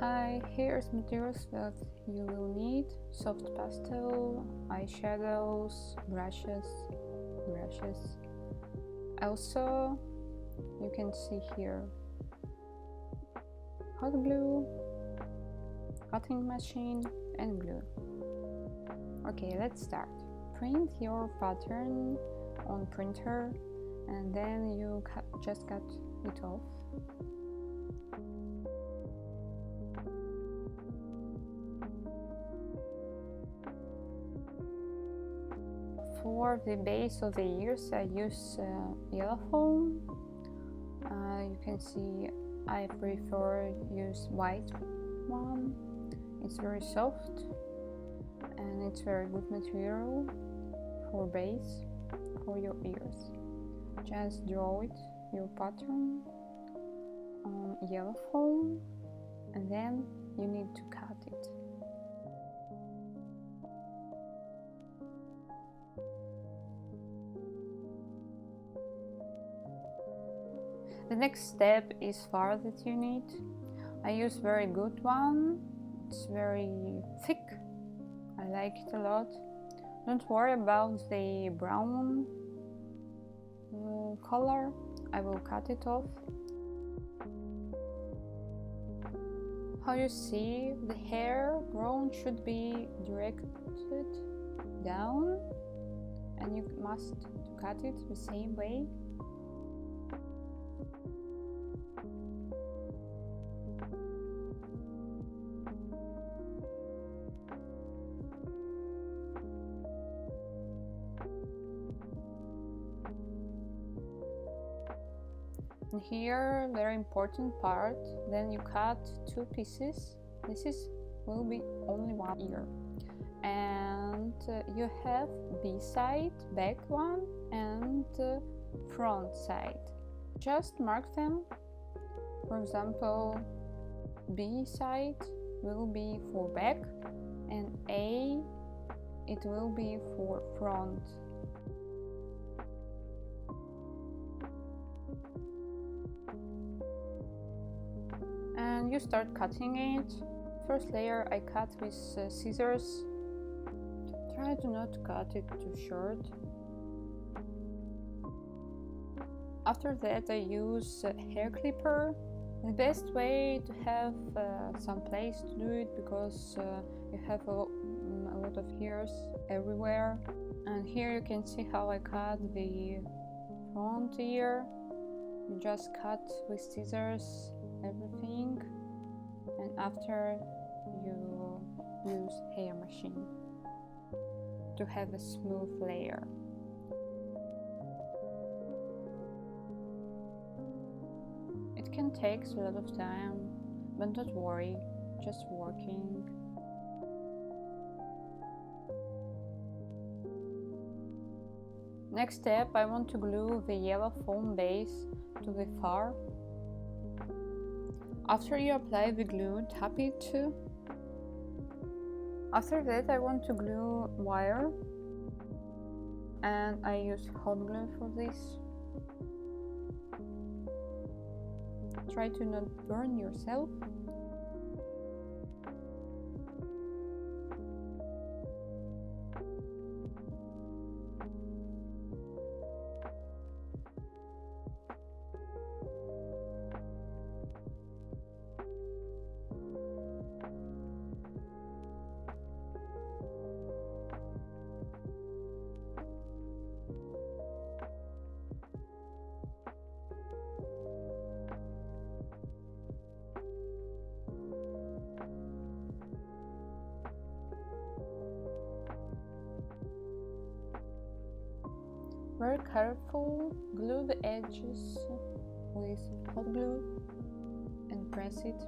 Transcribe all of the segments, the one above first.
Hi, here's materials that you will need: soft pastel, eyeshadows, brushes. Also, you can see here hot glue, cutting machine, and glue. Okay, let's start. Print your pattern on printer and then you just cut it off. For the base of the ears, I use yellow foam. You can see I prefer use white one. It's very soft and it's very good material for base for your ears. Just draw it, your pattern, on yellow foam, and then you need to cut it. The next step is fur that you need. I use very good one. It's very thick. I like it a lot. Don't worry about the brown color. I will cut it off. How you see, the hair grown should be directed down, and you must cut it the same way. And here, very important part, then you cut two pieces. Will be only one ear, and you have B side, back one, and front side. Just mark them. For example, B side will be for back, and A it will be for front. And you start cutting it. First layer I cut with scissors. Try to not cut it too short. After that I use a hair clipper. The best way to have some place to do it, because you have a lot of hairs everywhere. And here you can see how I cut the front ear. You just cut with scissors everything, and after you use hair machine to have a smooth layer. It can take a lot of time, but don't worry, just working. Next step, I want to glue the yellow foam base to the fur. After you apply the glue, tap it too. After that I want to glue wire, and I use hot glue for this. Try to not burn yourself. Very careful, glue the edges with hot glue and press it.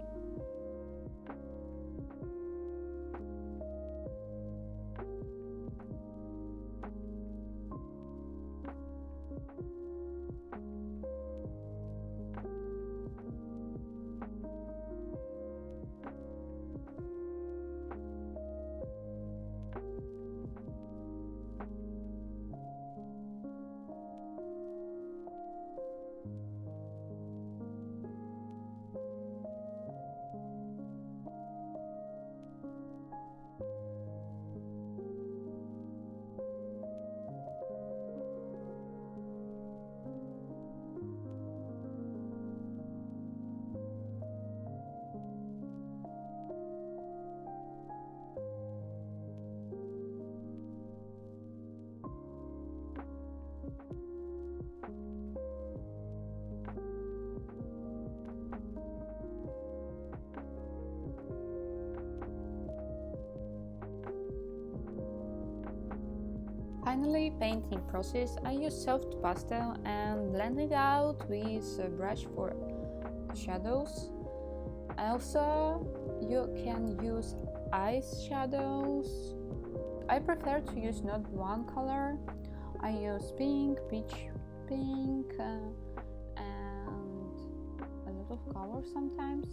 Finally, painting process. I use soft pastel and blend it out with a brush for shadows. Also, you can use eyes shadows. I prefer to use not one color. I use pink, peach pink, and a lot of color sometimes.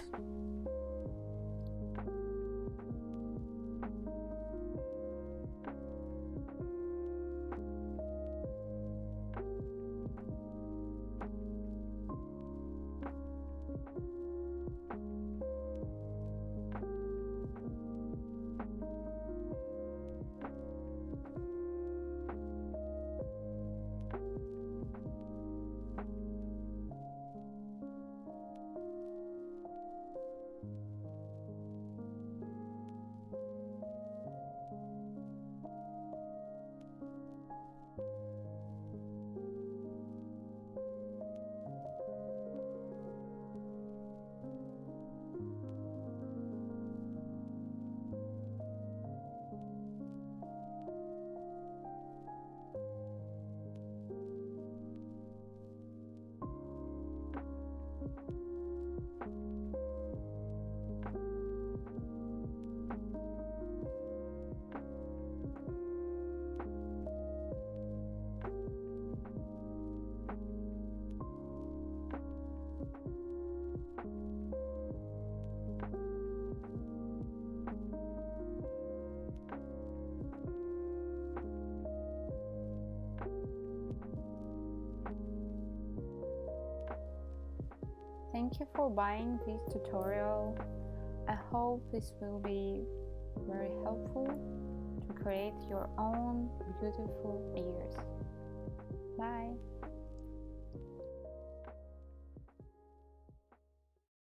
Thank you for buying this tutorial. I hope this will be very helpful to create your own beautiful ears. Bye!